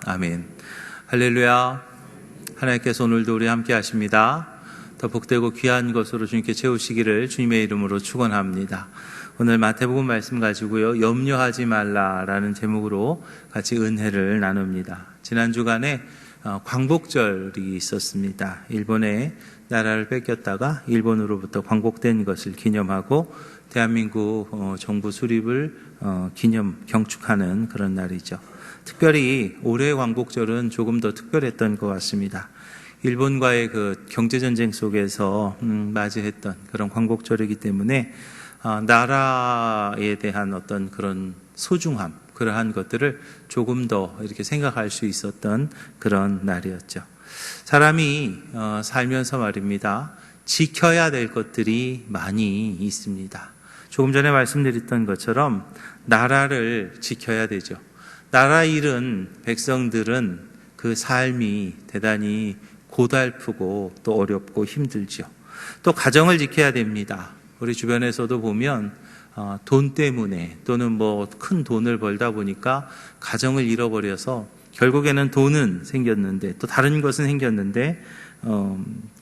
아멘. 할렐루야. 하나님께서 오늘도 우리 함께 하십니다. 더 복되고 귀한 것으로 주님께 채우시기를 주님의 이름으로 축원합니다. 오늘 마태복음 말씀 가지고요, 염려하지 말라라는 제목으로 같이 은혜를 나눕니다. 지난 주간에 광복절이 있었습니다. 일본의 나라를 뺏겼다가 일본으로부터 광복된 것을 기념하고 대한민국 정부 수립을 경축하는 그런 날이죠. 특별히 올해의 광복절은 조금 더 특별했던 것 같습니다. 일본과의 그 경제전쟁 속에서 맞이했던 그런 광복절이기 때문에 나라에 대한 어떤 그런 소중함, 그러한 것들을 조금 더 이렇게 생각할 수 있었던 그런 날이었죠. 사람이 살면서 말입니다, 지켜야 될 것들이 많이 있습니다. 조금 전에 말씀드렸던 것처럼 나라를 지켜야 되죠. 나라 잃은 백성들은 그 삶이 대단히 고달프고 또 어렵고 힘들죠. 또 가정을 지켜야 됩니다. 우리 주변에서도 보면 돈 때문에 또는 큰 돈을 벌다 보니까 가정을 잃어버려서 결국에는 돈은 생겼는데 또 다른 것은 생겼는데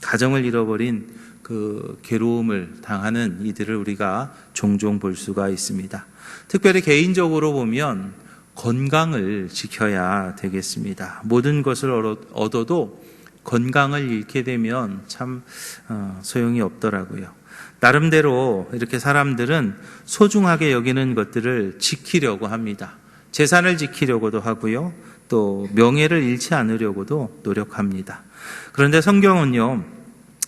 가정을 잃어버린 그 괴로움을 당하는 이들을 우리가 종종 볼 수가 있습니다. 특별히 개인적으로 보면 건강을 지켜야 되겠습니다. 모든 것을 얻어도 건강을 잃게 되면 참 소용이 없더라고요. 나름대로 이렇게 사람들은 소중하게 여기는 것들을 지키려고 합니다. 재산을 지키려고도 하고요, 또 명예를 잃지 않으려고도 노력합니다. 그런데 성경은요,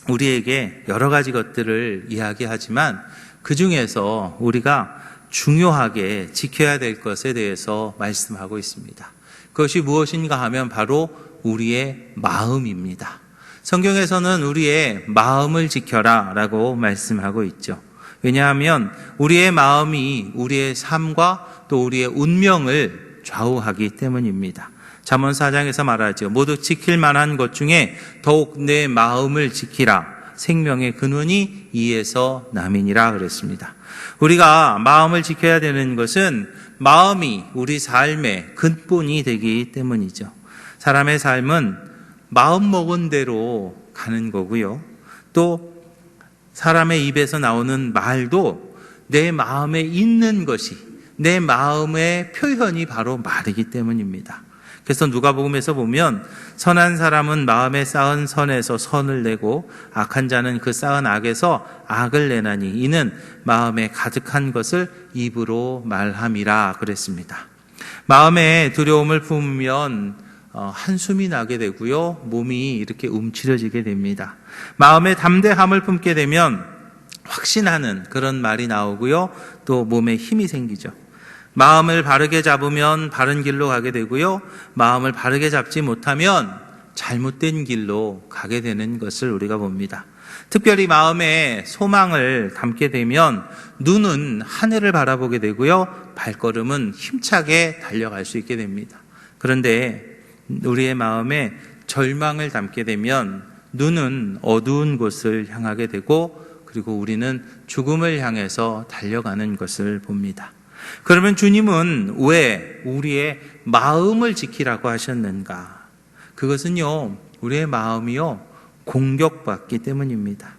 우리에게 여러 가지 것들을 이야기하지만 그 중에서 우리가 중요하게 지켜야 될 것에 대해서 말씀하고 있습니다. 그것이 무엇인가 하면 바로 우리의 마음입니다. 성경에서는 우리의 마음을 지켜라 라고 말씀하고 있죠. 왜냐하면 우리의 마음이 우리의 삶과 또 우리의 운명을 좌우하기 때문입니다. 잠언 4장에서 말하죠. 모두 지킬 만한 것 중에 더욱 내 마음을 지키라. 생명의 근원이 이에서 남이니라 그랬습니다. 우리가 마음을 지켜야 되는 것은 마음이 우리 삶의 근본이 되기 때문이죠. 사람의 삶은 마음 먹은 대로 가는 거고요. 또 사람의 입에서 나오는 말도 내 마음에 있는 것이, 내 마음의 표현이 바로 말이기 때문입니다. 그래서 누가복음에서 보면 선한 사람은 마음에 쌓은 선에서 선을 내고 악한 자는 그 쌓은 악에서 악을 내나니 이는 마음에 가득한 것을 입으로 말함이라 그랬습니다. 마음에 두려움을 품으면 한숨이 나게 되고요, 몸이 이렇게 움츠려지게 됩니다. 마음에 담대함을 품게 되면 확신하는 그런 말이 나오고요, 또 몸에 힘이 생기죠. 마음을 바르게 잡으면 바른 길로 가게 되고요, 마음을 바르게 잡지 못하면 잘못된 길로 가게 되는 것을 우리가 봅니다. 특별히 마음에 소망을 담게 되면 눈은 하늘을 바라보게 되고요, 발걸음은 힘차게 달려갈 수 있게 됩니다. 그런데 우리의 마음에 절망을 담게 되면 눈은 어두운 곳을 향하게 되고 그리고 우리는 죽음을 향해서 달려가는 것을 봅니다. 그러면 주님은 왜 우리의 마음을 지키라고 하셨는가? 그것은요, 우리의 마음이요, 공격받기 때문입니다.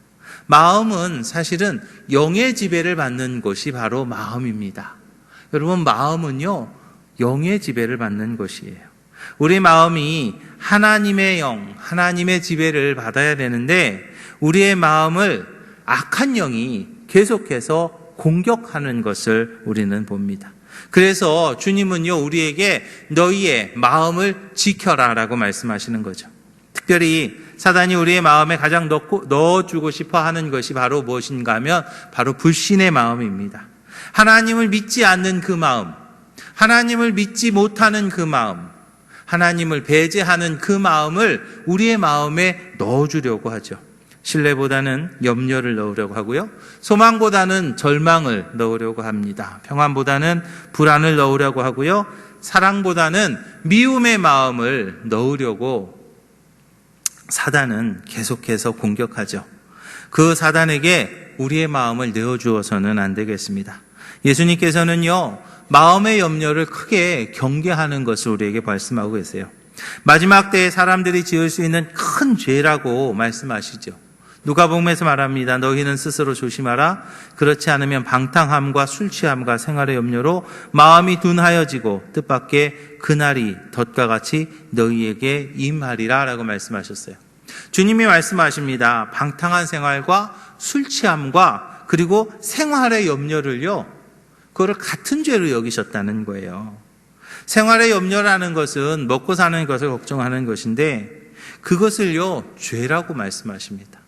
마음은 사실은 영의 지배를 받는 것이 바로 마음입니다. 여러분, 마음은요, 영의 지배를 받는 것이에요. 우리 마음이 하나님의 영, 하나님의 지배를 받아야 되는데 우리의 마음을 악한 영이 계속해서 공격하는 것을 우리는 봅니다. 그래서 주님은요, 우리에게 너희의 마음을 지켜라 라고 말씀하시는 거죠. 특별히 사단이 우리의 마음에 가장 넣어주고 싶어 하는 것이 바로 무엇인가 하면 바로 불신의 마음입니다. 하나님을 믿지 않는 그 마음, 하나님을 믿지 못하는 그 마음, 하나님을 배제하는 그 마음을 우리의 마음에 넣어주려고 하죠. 신뢰보다는 염려를 넣으려고 하고요, 소망보다는 절망을 넣으려고 합니다. 평안보다는 불안을 넣으려고 하고요, 사랑보다는 미움의 마음을 넣으려고 사단은 계속해서 공격하죠. 그 사단에게 우리의 마음을 내어주어서는 안 되겠습니다. 예수님께서는요, 마음의 염려를 크게 경계하는 것을 우리에게 말씀하고 계세요. 마지막 때에 사람들이 지을 수 있는 큰 죄라고 말씀하시죠. 누가복음에서 말합니다. 너희는 스스로 조심하라. 그렇지 않으면 방탕함과 술 취함과 생활의 염려로 마음이 둔하여지고 뜻밖의 그날이 덫과 같이 너희에게 임하리라 라고 말씀하셨어요. 주님이 말씀하십니다. 방탕한 생활과 술 취함과 그리고 생활의 염려를요, 그거를 같은 죄로 여기셨다는 거예요. 생활의 염려라는 것은 먹고 사는 것을 걱정하는 것인데 그것을요, 죄라고 말씀하십니다.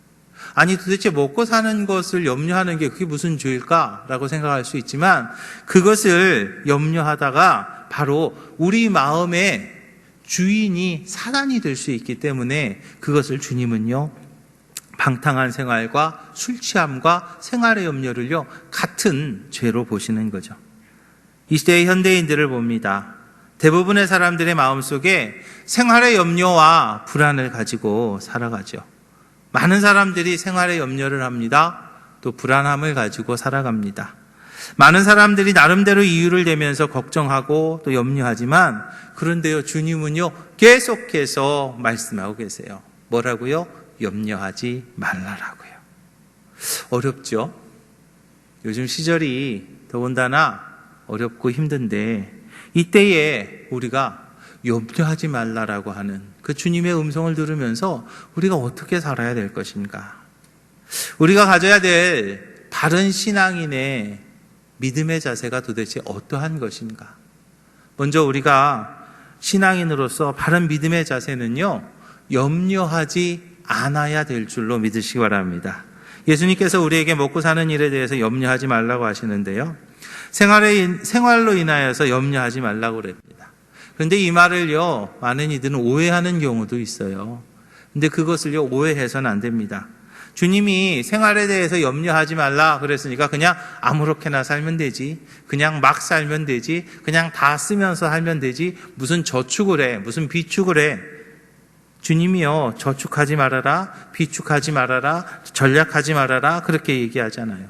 아니 도대체 먹고 사는 것을 염려하는 게 그게 무슨 죄일까라고 생각할 수 있지만 그것을 염려하다가 바로 우리 마음의 주인이 사단이 될 수 있기 때문에 그것을 주님은요, 방탕한 생활과 술 취함과 생활의 염려를요, 같은 죄로 보시는 거죠. 이 시대의 현대인들을 봅니다. 대부분의 사람들의 마음속에 생활의 염려와 불안을 가지고 살아가죠. 많은 사람들이 생활의 염려를 합니다. 또 불안함을 가지고 살아갑니다. 많은 사람들이 나름대로 이유를 대면서 걱정하고 또 염려하지만 그런데요, 주님은요, 계속해서 말씀하고 계세요. 뭐라고요? 염려하지 말라라고요. 어렵죠? 요즘 시절이 더군다나 어렵고 힘든데 이때에 우리가 염려하지 말라라고 하는 그 주님의 음성을 들으면서 우리가 어떻게 살아야 될 것인가? 우리가 가져야 될 바른 신앙인의 믿음의 자세가 도대체 어떠한 것인가? 먼저 우리가 신앙인으로서 바른 믿음의 자세는요, 염려하지 않아야 될 줄로 믿으시기 바랍니다. 예수님께서 우리에게 먹고 사는 일에 대해서 염려하지 말라고 하시는데요, 생활로 인하여서 염려하지 말라고 그럽니다. 그런데 이 말을요, 많은 이들은 오해하는 경우도 있어요. 근데 그것을요, 오해해서는 안 됩니다. 주님이 생활에 대해서 염려하지 말라 그랬으니까 그냥 아무렇게나 살면 되지, 그냥 막 살면 되지, 그냥 다 쓰면서 살면 되지, 무슨 저축을 해, 무슨 비축을 해. 주님이요, 저축하지 말아라, 비축하지 말아라, 전략하지 말아라, 그렇게 얘기하잖아요.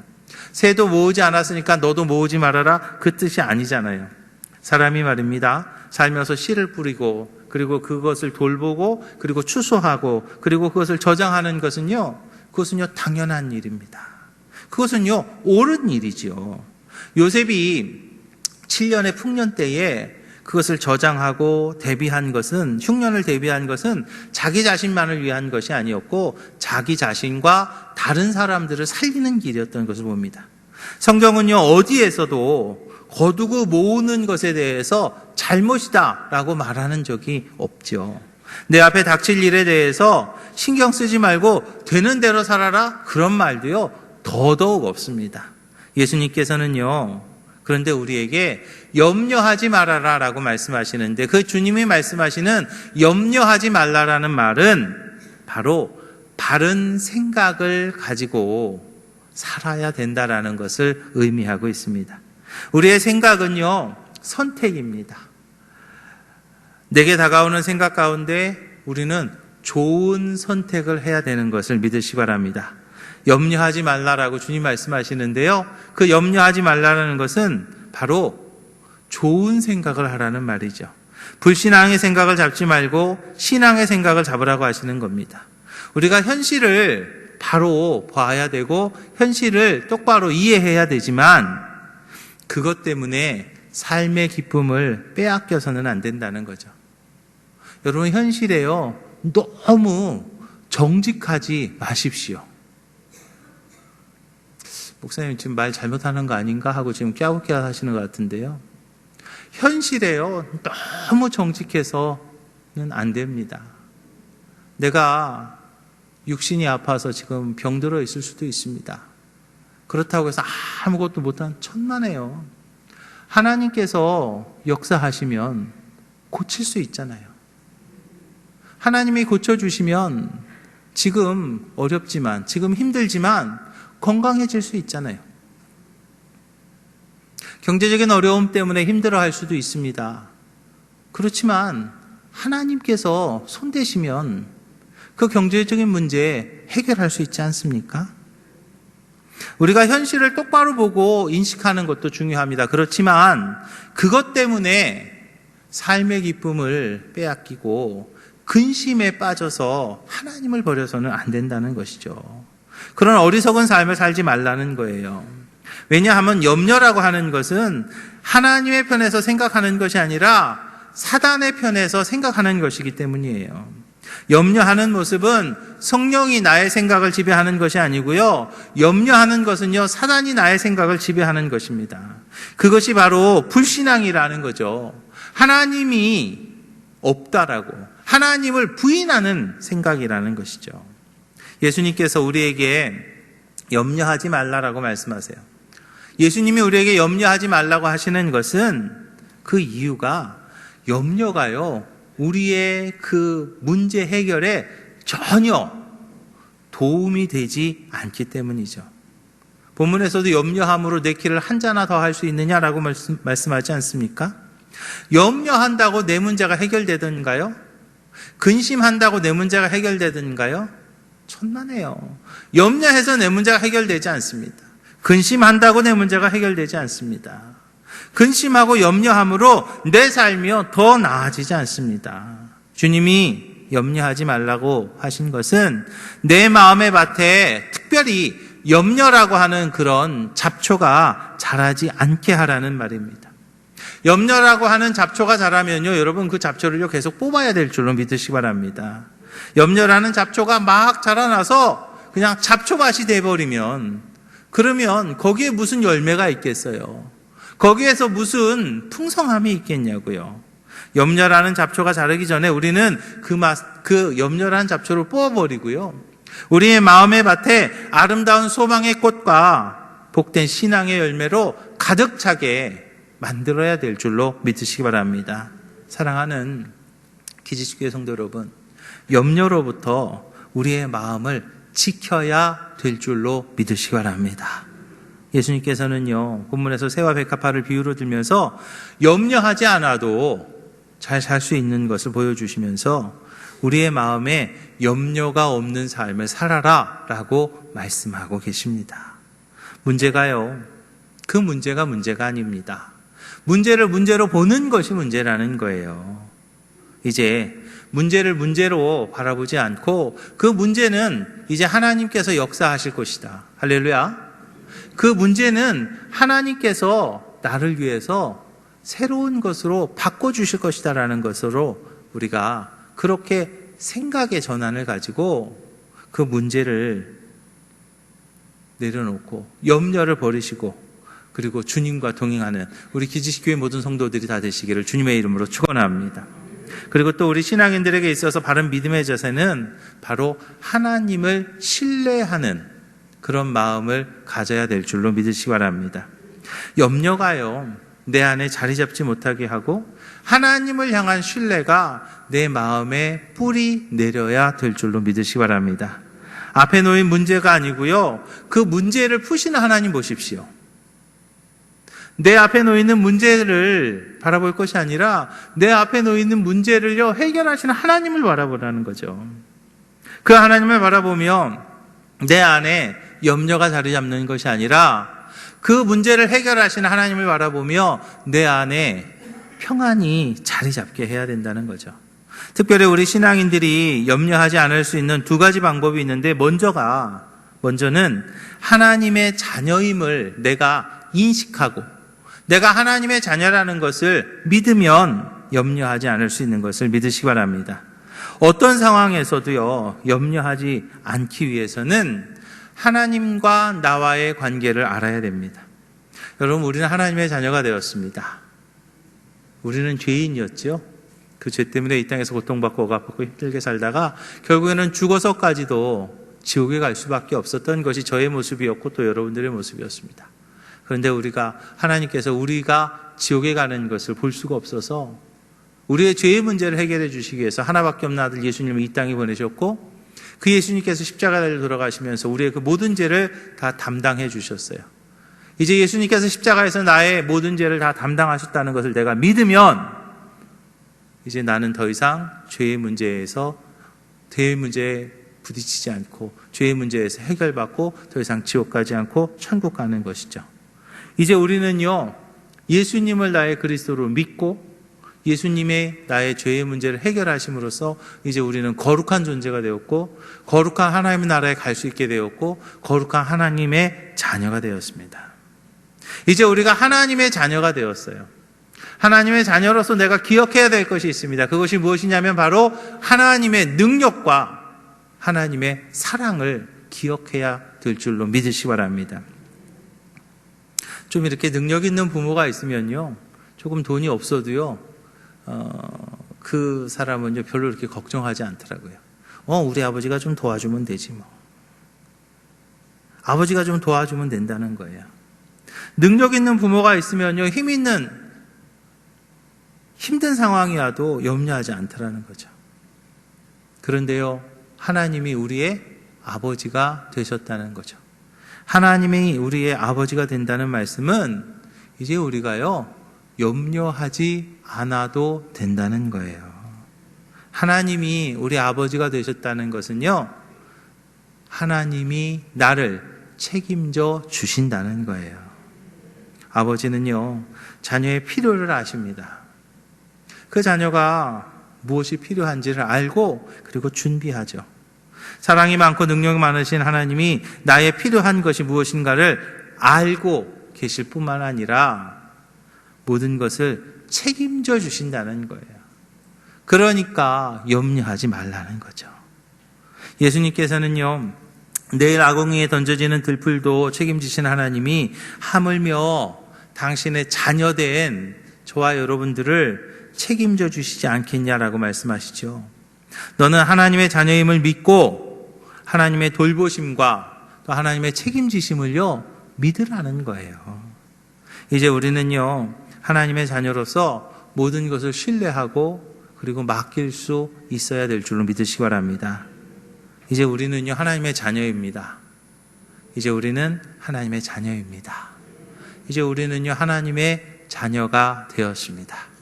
새도 모으지 않았으니까 너도 모으지 말아라, 그 뜻이 아니잖아요. 사람이 말입니다, 살면서 씨를 뿌리고 그리고 그것을 돌보고 그리고 추수하고 그리고 그것을 저장하는 것은요, 그것은요, 당연한 일입니다. 그것은요, 옳은 일이지요. 요셉이 7년의 풍년 때에 그것을 저장하고 대비한 것은, 흉년을 대비한 것은 자기 자신만을 위한 것이 아니었고 자기 자신과 다른 사람들을 살리는 길이었던 것을 봅니다. 성경은요, 어디에서도 거두고 모으는 것에 대해서 잘못이다 라고 말하는 적이 없죠. 내 앞에 닥칠 일에 대해서 신경 쓰지 말고 되는 대로 살아라, 그런 말도요, 더더욱 없습니다. 예수님께서는요, 그런데 우리에게 염려하지 말아라 라고 말씀하시는데 그 주님이 말씀하시는 염려하지 말라라는 말은 바로 바른 생각을 가지고 살아야 된다라는 것을 의미하고 있습니다. 우리의 생각은요, 선택입니다. 내게 다가오는 생각 가운데 우리는 좋은 선택을 해야 되는 것을 믿으시기 바랍니다. 염려하지 말라라고 주님 말씀하시는데요, 그 염려하지 말라라는 것은 바로 좋은 생각을 하라는 말이죠. 불신앙의 생각을 잡지 말고 신앙의 생각을 잡으라고 하시는 겁니다. 우리가 현실을 바로 봐야 되고 현실을 똑바로 이해해야 되지만 그것 때문에 삶의 기쁨을 빼앗겨서는 안 된다는 거죠. 여러분, 현실에요, 너무 정직하지 마십시오. 목사님 지금 말 잘못하는 거 아닌가 하고 지금 깨우깨우 하시는 것 같은데요, 현실에요, 너무 정직해서는 안 됩니다. 내가 육신이 아파서 지금 병들어 있을 수도 있습니다. 그렇다고 해서 아무것도 못한 천만에요. 하나님께서 역사하시면 고칠 수 있잖아요. 하나님이 고쳐주시면 지금 어렵지만, 지금 힘들지만 건강해질 수 있잖아요. 경제적인 어려움 때문에 힘들어할 수도 있습니다. 그렇지만 하나님께서 손대시면 그 경제적인 문제 해결할 수 있지 않습니까? 우리가 현실을 똑바로 보고 인식하는 것도 중요합니다. 그렇지만 그것 때문에 삶의 기쁨을 빼앗기고 근심에 빠져서 하나님을 버려서는 안 된다는 것이죠. 그런 어리석은 삶을 살지 말라는 거예요. 왜냐하면 염려라고 하는 것은 하나님의 편에서 생각하는 것이 아니라 사단의 편에서 생각하는 것이기 때문이에요. 염려하는 모습은 성령이 나의 생각을 지배하는 것이 아니고요. 염려하는 것은요, 사단이 나의 생각을 지배하는 것입니다. 그것이 바로 불신앙이라는 거죠. 하나님이 없다라고, 하나님을 부인하는 생각이라는 것이죠. 예수님께서 우리에게 염려하지 말라라고 말씀하세요. 예수님이 우리에게 염려하지 말라고 하시는 것은 그 이유가 염려가요, 우리의 그 문제 해결에 전혀 도움이 되지 않기 때문이죠. 본문에서도 염려함으로 내 키를 한 자나 더 할 수 있느냐라고 말씀하지 않습니까? 염려한다고 내 문제가 해결되던가요? 근심한다고 내 문제가 해결되던가요? 천만에요. 염려해서 내 문제가 해결되지 않습니다. 근심한다고 내 문제가 해결되지 않습니다. 근심하고 염려함으로 내 삶이요 더 나아지지 않습니다. 주님이 염려하지 말라고 하신 것은 내 마음의 밭에 특별히 염려라고 하는 그런 잡초가 자라지 않게 하라는 말입니다. 염려라고 하는 잡초가 자라면요, 여러분 그 잡초를요 계속 뽑아야 될 줄로 믿으시기 바랍니다. 염려라는 잡초가 막 자라나서 그냥 잡초밭이 돼버리면, 그러면 거기에 무슨 열매가 있겠어요? 거기에서 무슨 풍성함이 있겠냐고요. 염려라는 잡초가 자라기 전에 우리는 그 염려라는 잡초를 뽑아버리고요, 우리의 마음의 밭에 아름다운 소망의 꽃과 복된 신앙의 열매로 가득 차게 만들어야 될 줄로 믿으시기 바랍니다. 사랑하는 기지식교회 성도 여러분, 염려로부터 우리의 마음을 지켜야 될 줄로 믿으시기 바랍니다. 예수님께서는요, 본문에서 새와 백합화를 비유로 들면서 염려하지 않아도 잘 살 수 있는 것을 보여주시면서 우리의 마음에 염려가 없는 삶을 살아라 라고 말씀하고 계십니다. 문제가요, 그 문제가 문제가 아닙니다. 문제를 문제로 보는 것이 문제라는 거예요. 이제 문제를 문제로 바라보지 않고 그 문제는 이제 하나님께서 역사하실 것이다. 할렐루야. 그 문제는 하나님께서 나를 위해서 새로운 것으로 바꿔주실 것이다 라는 것으로 우리가 그렇게 생각의 전환을 가지고 그 문제를 내려놓고 염려를 버리시고 그리고 주님과 동행하는 우리 기지식교회 모든 성도들이 다 되시기를 주님의 이름으로 축원합니다. 그리고 또 우리 신앙인들에게 있어서 바른 믿음의 자세는 바로 하나님을 신뢰하는 그런 마음을 가져야 될 줄로 믿으시기 바랍니다. 염려가요, 내 안에 자리 잡지 못하게 하고 하나님을 향한 신뢰가 내 마음에 뿌리 내려야 될 줄로 믿으시기 바랍니다. 앞에 놓인 문제가 아니고요, 그 문제를 푸시는 하나님 보십시오. 내 앞에 놓이는 문제를 바라볼 것이 아니라 내 앞에 놓이는 문제를요 해결하시는 하나님을 바라보라는 거죠. 그 하나님을 바라보면 내 안에 염려가 자리 잡는 것이 아니라 그 문제를 해결하시는 하나님을 바라보며 내 안에 평안이 자리 잡게 해야 된다는 거죠. 특별히 우리 신앙인들이 염려하지 않을 수 있는 두 가지 방법이 있는데, 먼저는 하나님의 자녀임을 내가 인식하고 내가 하나님의 자녀라는 것을 믿으면 염려하지 않을 수 있는 것을 믿으시기 바랍니다. 어떤 상황에서도요 염려하지 않기 위해서는 하나님과 나와의 관계를 알아야 됩니다. 여러분, 우리는 하나님의 자녀가 되었습니다. 우리는 죄인이었죠. 그 죄 때문에 이 땅에서 고통받고 억압받고 힘들게 살다가 결국에는 죽어서까지도 지옥에 갈 수밖에 없었던 것이 저의 모습이었고 또 여러분들의 모습이었습니다. 그런데 하나님께서 우리가 지옥에 가는 것을 볼 수가 없어서 우리의 죄의 문제를 해결해 주시기 위해서 하나밖에 없는 아들 예수님을 이 땅에 보내셨고, 그 예수님께서 십자가를 돌아가시면서 우리의 그 모든 죄를 다 담당해 주셨어요. 이제 예수님께서 십자가에서 나의 모든 죄를 다 담당하셨다는 것을 내가 믿으면 이제 나는 더 이상 죄의 문제에 부딪히지 않고 죄의 문제에서 해결받고 더 이상 지옥 가지 않고 천국 가는 것이죠. 이제 우리는요, 예수님을 나의 그리스도로 믿고 예수님의 나의 죄의 문제를 해결하심으로써 이제 우리는 거룩한 존재가 되었고 거룩한 하나님의 나라에 갈 수 있게 되었고 거룩한 하나님의 자녀가 되었습니다. 이제 우리가 하나님의 자녀가 되었어요. 하나님의 자녀로서 내가 기억해야 될 것이 있습니다. 그것이 무엇이냐면 바로 하나님의 능력과 하나님의 사랑을 기억해야 될 줄로 믿으시기 바랍니다. 좀 이렇게 능력 있는 부모가 있으면요, 조금 돈이 없어도요, 그 사람은요 별로 이렇게 걱정하지 않더라고요. 우리 아버지가 좀 도와주면 되지 뭐. 아버지가 좀 도와주면 된다는 거예요. 능력 있는 부모가 있으면요, 힘든 상황이 와도 염려하지 않더라는 거죠. 그런데요, 하나님이 우리의 아버지가 되셨다는 거죠. 하나님이 우리의 아버지가 된다는 말씀은 이제 우리가요, 염려하지 않아도 된다는 거예요. 하나님이 우리 아버지가 되셨다는 것은요, 하나님이 나를 책임져 주신다는 거예요. 아버지는요, 자녀의 필요를 아십니다. 그 자녀가 무엇이 필요한지를 알고 그리고 준비하죠. 사랑이 많고 능력이 많으신 하나님이 나의 필요한 것이 무엇인가를 알고 계실 뿐만 아니라 모든 것을 책임져 주신다는 거예요. 그러니까 염려하지 말라는 거죠. 예수님께서는요, 내일 아궁이에 던져지는 들풀도 책임지신 하나님이 하물며 당신의 자녀된 저와 여러분들을 책임져 주시지 않겠냐라고 말씀하시죠. 너는 하나님의 자녀임을 믿고 하나님의 돌보심과 또 하나님의 책임지심을요, 믿으라는 거예요. 이제 우리는요, 하나님의 자녀로서 모든 것을 신뢰하고 그리고 맡길 수 있어야 될 줄로 믿으시기 바랍니다. 이제 우리는요, 하나님의 자녀입니다. 이제 우리는 하나님의 자녀입니다. 이제 우리는요, 하나님의 자녀가 되었습니다.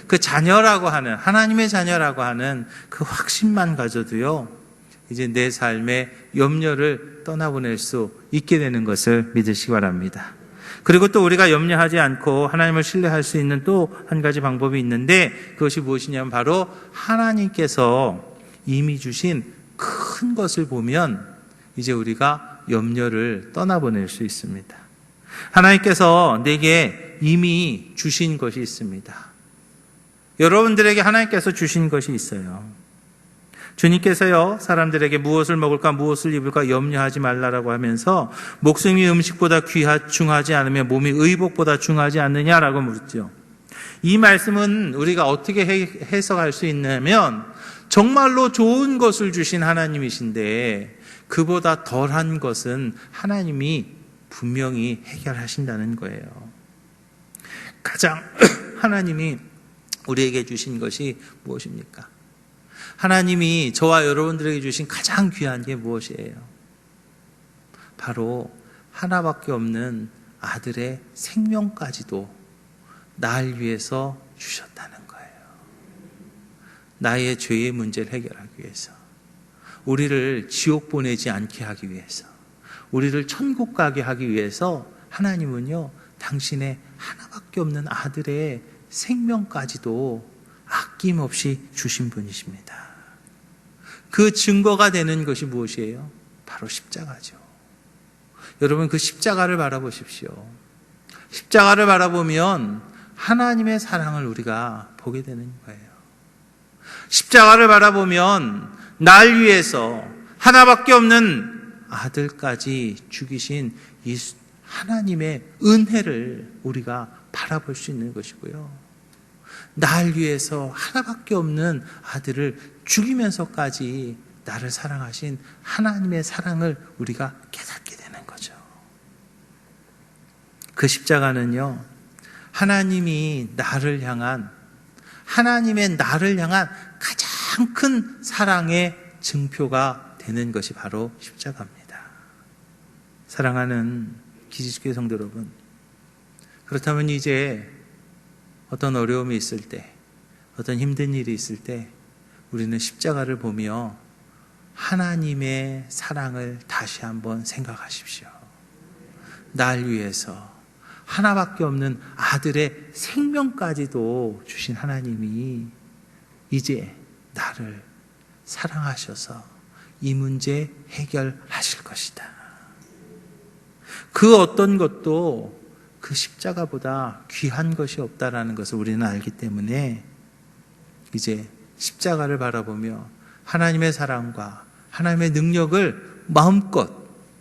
그 자녀라고 하는, 하나님의 자녀라고 하는 그 확신만 가져도요, 이제 내 삶의 염려를 떠나보낼 수 있게 되는 것을 믿으시기 바랍니다. 그리고 또 우리가 염려하지 않고 하나님을 신뢰할 수 있는 또 한 가지 방법이 있는데, 그것이 무엇이냐면 바로 하나님께서 이미 주신 큰 것을 보면 이제 우리가 염려를 떠나보낼 수 있습니다. 하나님께서 내게 이미 주신 것이 있습니다. 여러분들에게 하나님께서 주신 것이 있어요. 주님께서요, 사람들에게 무엇을 먹을까 무엇을 입을까 염려하지 말라라고 하면서 목숨이 음식보다 중하지 않으면 몸이 의복보다 중하지 않느냐라고 묻죠. 이 말씀은 우리가 어떻게 해석할 수 있냐면, 정말로 좋은 것을 주신 하나님이신데 그보다 덜한 것은 하나님이 분명히 해결하신다는 거예요. 가장 하나님이 우리에게 주신 것이 무엇입니까? 하나님이 저와 여러분들에게 주신 가장 귀한 게 무엇이에요? 바로 하나밖에 없는 아들의 생명까지도 날 위해서 주셨다는 거예요. 나의 죄의 문제를 해결하기 위해서, 우리를 지옥 보내지 않게 하기 위해서, 우리를 천국 가게 하기 위해서 하나님은요, 당신의 하나밖에 없는 아들의 생명까지도 아낌없이 주신 분이십니다. 그 증거가 되는 것이 무엇이에요? 바로 십자가죠. 여러분, 그 십자가를 바라보십시오. 십자가를 바라보면 하나님의 사랑을 우리가 보게 되는 거예요. 십자가를 바라보면 날 위해서 하나밖에 없는 아들까지 죽이신 이 하나님의 은혜를 우리가 바라볼 수 있는 것이고요. 날 위해서 하나밖에 없는 아들을 죽이면서까지 나를 사랑하신 하나님의 사랑을 우리가 깨닫게 되는 거죠. 그 십자가는요, 하나님의 나를 향한 가장 큰 사랑의 증표가 되는 것이 바로 십자가입니다. 사랑하는 기지식교회 성도 여러분, 그렇다면 이제 어떤 어려움이 있을 때, 어떤 힘든 일이 있을 때 우리는 십자가를 보며 하나님의 사랑을 다시 한번 생각하십시오. 날 위해서 하나밖에 없는 아들의 생명까지도 주신 하나님이 이제 나를 사랑하셔서 이 문제 해결하실 것이다. 그 어떤 것도 그 십자가보다 귀한 것이 없다라는 것을 우리는 알기 때문에 이제 십자가를 바라보며 하나님의 사랑과 하나님의 능력을 마음껏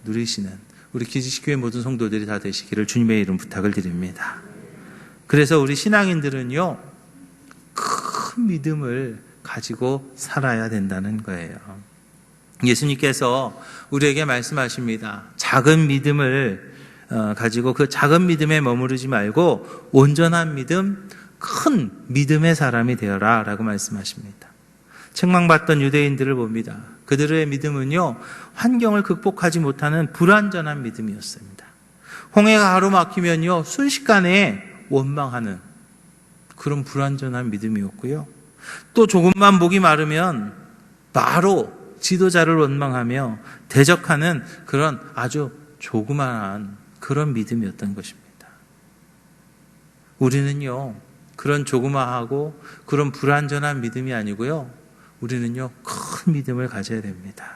누리시는 우리 기지식교회 모든 성도들이 다 되시기를 주님의 이름 부탁을 드립니다. 그래서 우리 신앙인들은요, 큰 믿음을 가지고 살아야 된다는 거예요. 예수님께서 우리에게 말씀하십니다. 작은 믿음을 가지고 그 작은 믿음에 머무르지 말고 온전한 믿음, 큰 믿음의 사람이 되어라 라고 말씀하십니다. 책망받던 유대인들을 봅니다. 그들의 믿음은요, 환경을 극복하지 못하는 불완전한 믿음이었습니다. 홍해가 가로막히면요, 순식간에 원망하는 그런 불완전한 믿음이었고요. 또 조금만 목이 마르면 바로 지도자를 원망하며 대적하는 그런 아주 조그마한 그런 믿음이었던 것입니다. 우리는요, 그런 조그마하고 그런 불완전한 믿음이 아니고요, 우리는요, 큰 믿음을 가져야 됩니다.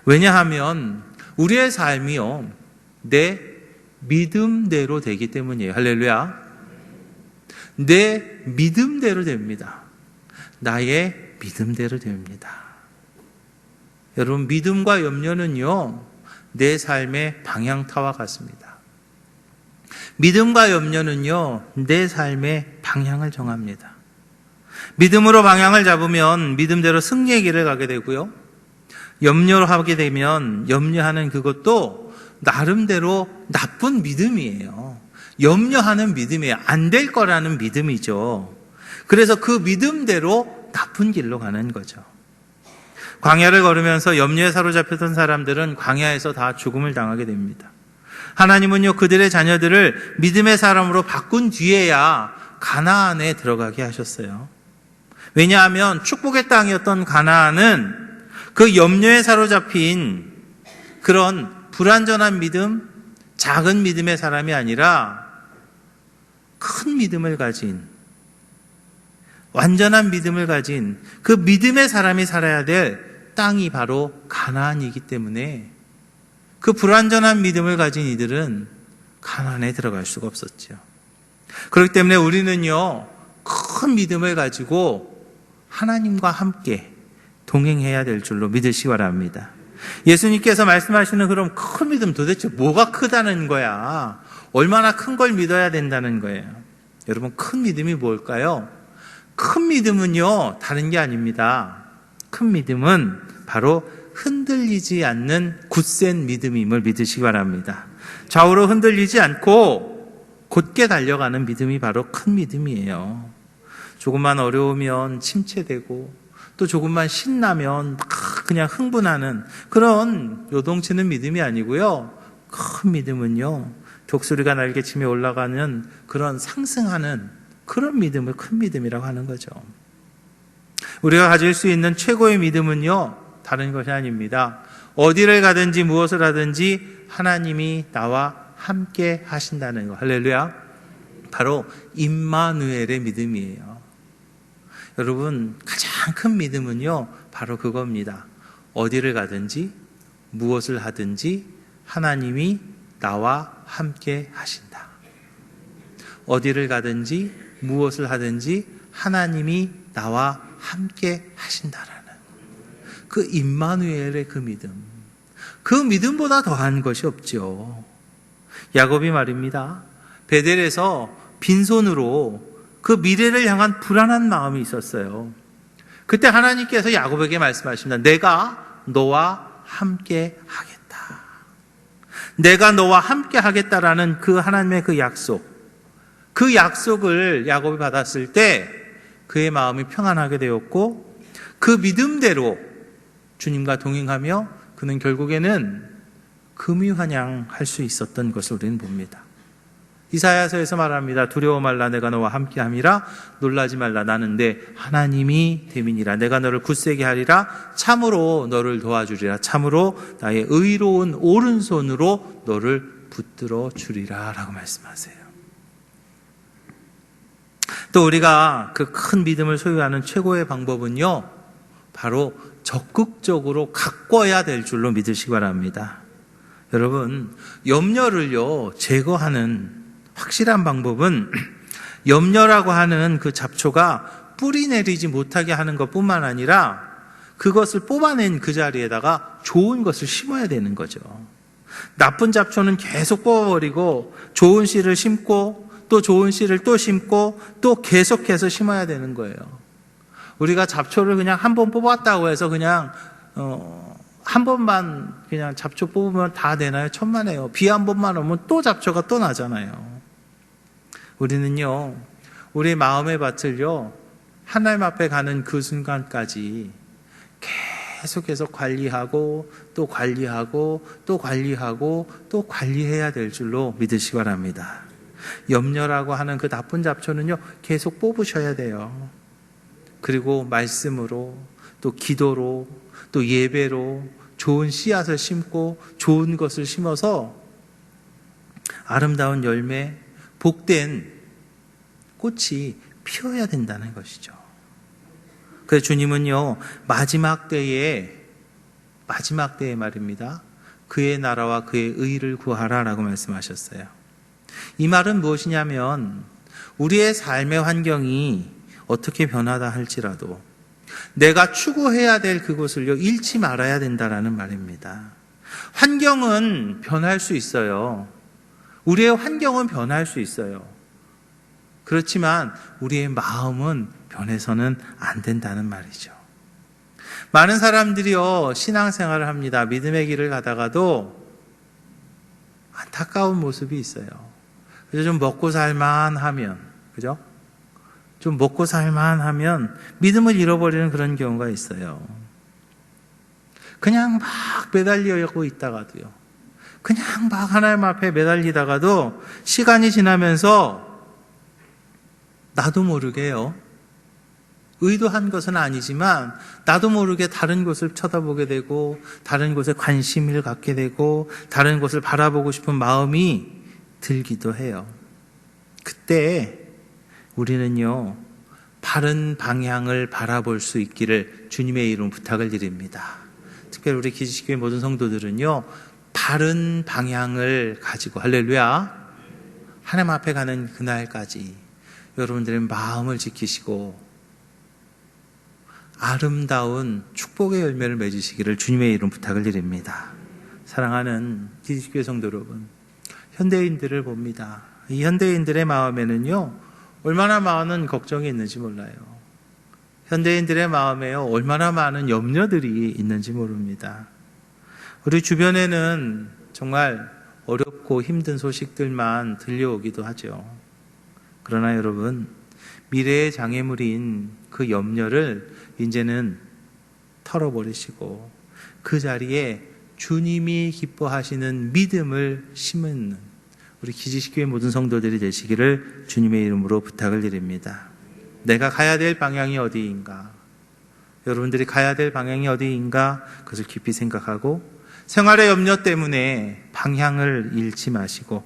왜냐하면 우리의 삶이요, 내 믿음대로 되기 때문이에요. 할렐루야. 내 믿음대로 됩니다. 나의 믿음대로 됩니다. 여러분, 믿음과 염려는요, 내 삶의 방향타와 같습니다. 믿음과 염려는요, 내 삶의 방향을 정합니다. 믿음으로 방향을 잡으면 믿음대로 승리의 길을 가게 되고요, 염려하게 되면 염려하는 그것도 나름대로 나쁜 믿음이에요. 염려하는 믿음이에요. 안 될 거라는 믿음이죠. 그래서 그 믿음대로 나쁜 길로 가는 거죠. 광야를 걸으면서 염려에 사로잡혔던 사람들은 광야에서 다 죽음을 당하게 됩니다. 하나님은요, 그들의 자녀들을 믿음의 사람으로 바꾼 뒤에야 가나안에 들어가게 하셨어요. 왜냐하면 축복의 땅이었던 가나안은 그 염려에 사로잡힌 그런 불완전한 믿음, 작은 믿음의 사람이 아니라 큰 믿음을 가진, 완전한 믿음을 가진 그 믿음의 사람이 살아야 될 땅이 바로 가나안이기 때문에 그 불완전한 믿음을 가진 이들은 가나안에 들어갈 수가 없었죠. 그렇기 때문에 우리는요, 큰 믿음을 가지고 하나님과 함께 동행해야 될 줄로 믿으시기 바랍니다. 예수님께서 말씀하시는 그럼 큰 믿음, 도대체 뭐가 크다는 거야? 얼마나 큰 걸 믿어야 된다는 거예요? 여러분, 큰 믿음이 뭘까요? 큰 믿음은요, 다른 게 아닙니다. 큰 믿음은 바로 흔들리지 않는 굳센 믿음임을 믿으시기 바랍니다. 좌우로 흔들리지 않고 곧게 달려가는 믿음이 바로 큰 믿음이에요. 조금만 어려우면 침체되고 또 조금만 신나면 막 그냥 흥분하는 그런 요동치는 믿음이 아니고요. 큰 믿음은요, 독수리가 날개치며 올라가는 그런 상승하는 그런 믿음을 큰 믿음이라고 하는 거죠. 우리가 가질 수 있는 최고의 믿음은요, 다른 것이 아닙니다. 어디를 가든지 무엇을 하든지 하나님이 나와 함께 하신다는 거. 할렐루야. 바로 임마누엘의 믿음이에요. 여러분, 가장 큰 믿음은요, 바로 그겁니다. 어디를 가든지 무엇을 하든지 하나님이 나와 함께 하신다. 어디를 가든지 무엇을 하든지 하나님이 나와 함께 하신다라는 그 임마누엘의 그 믿음, 그 믿음보다 더한 것이 없죠. 야곱이 말입니다. 베델에서 빈손으로 그 미래를 향한 불안한 마음이 있었어요. 그때 하나님께서 야곱에게 말씀하십니다. 내가 너와 함께 하겠다. 내가 너와 함께 하겠다라는 그 하나님의 그 약속, 그 약속을 야곱이 받았을 때 그의 마음이 평안하게 되었고, 그 믿음대로 주님과 동행하며 그는 결국에는 금유환영할 수 있었던 것을 우리는 봅니다. 이사야서에서 말합니다. 두려워 말라, 내가 너와 함께함이라. 놀라지 말라, 나는 내 하나님이 됨이니라. 내가 너를 굳세게 하리라. 참으로 너를 도와주리라. 참으로 나의 의로운 오른손으로 너를 붙들어 주리라 라고 말씀하세요. 또 우리가 그 큰 믿음을 소유하는 최고의 방법은요, 바로 적극적으로 가꿔야 될 줄로 믿으시기 바랍니다. 여러분, 염려를요 제거하는 확실한 방법은 염려라고 하는 그 잡초가 뿌리 내리지 못하게 하는 것뿐만 아니라 그것을 뽑아낸 그 자리에다가 좋은 것을 심어야 되는 거죠. 나쁜 잡초는 계속 뽑아버리고 좋은 씨를 심고 또 좋은 씨를 또 심고 또 계속해서 심어야 되는 거예요. 우리가 잡초를 그냥 한 번 뽑았다고 해서 그냥 한 번만 그냥 잡초 뽑으면 다 되나요? 천만에요. 비 한 번만 오면 또 잡초가 또 나잖아요. 우리는요, 우리 마음의 밭을요, 하나님 앞에 가는 그 순간까지 계속해서 관리하고 또 관리하고 또 관리하고 또 관리해야 될 줄로 믿으시기 바랍니다. 염려라고 하는 그 나쁜 잡초는요, 계속 뽑으셔야 돼요. 그리고 말씀으로 또 기도로 또 예배로 좋은 씨앗을 심고 좋은 것을 심어서 아름다운 열매, 복된 꽃이 피어야 된다는 것이죠. 그래서 주님은요, 마지막 때에 말입니다, 그의 나라와 그의 의를 구하라라고 말씀하셨어요. 이 말은 무엇이냐면 우리의 삶의 환경이 어떻게 변하다 할지라도 내가 추구해야 될 그것을요 잃지 말아야 된다라는 말입니다. 환경은 변할 수 있어요. 우리의 환경은 변할 수 있어요. 그렇지만 우리의 마음은 변해서는 안 된다는 말이죠. 많은 사람들이요 신앙생활을 합니다. 믿음의 길을 가다가도 안타까운 모습이 있어요. 그래서 좀 먹고 살만 하면, 그죠? 좀 먹고 살만 하면 믿음을 잃어버리는 그런 경우가 있어요. 그냥 막 매달리고 있다가도요, 그냥 막 하나님 앞에 매달리다가도 시간이 지나면서 나도 모르게요, 의도한 것은 아니지만 나도 모르게 다른 곳을 쳐다보게 되고 다른 곳에 관심을 갖게 되고 다른 곳을 바라보고 싶은 마음이 들기도 해요. 그때 우리는요 바른 방향을 바라볼 수 있기를 주님의 이름 부탁을 드립니다. 특별히 우리 기지식교회 모든 성도들은요 바른 방향을 가지고, 할렐루야, 하나님 앞에 가는 그날까지 여러분들의 마음을 지키시고 아름다운 축복의 열매를 맺으시기를 주님의 이름 부탁을 드립니다. 사랑하는 기지식교회 성도 여러분, 현대인들을 봅니다. 이 현대인들의 마음에는요 얼마나 많은 걱정이 있는지 몰라요. 현대인들의 마음에요 얼마나 많은 염려들이 있는지 모릅니다. 우리 주변에는 정말 어렵고 힘든 소식들만 들려오기도 하죠. 그러나 여러분, 미래의 장애물인 그 염려를 이제는 털어버리시고 그 자리에 주님이 기뻐하시는 믿음을 심는 우리 기지식교회 모든 성도들이 되시기를 주님의 이름으로 부탁을 드립니다. 내가 가야 될 방향이 어디인가, 여러분들이 가야 될 방향이 어디인가, 그것을 깊이 생각하고 생활의 염려 때문에 방향을 잃지 마시고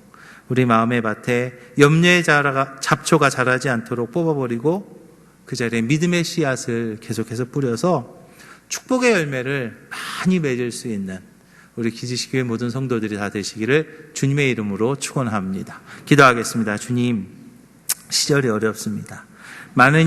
우리 마음의 밭에 염려의 잡초가 자라지 않도록 뽑아버리고 그 자리에 믿음의 씨앗을 계속해서 뿌려서 축복의 열매를 많이 맺을 수 있는 우리 기지식교회 모든 성도들이 다 되시기를 주님의 이름으로 축원합니다. 기도하겠습니다. 주님, 시절이 어렵습니다. 많은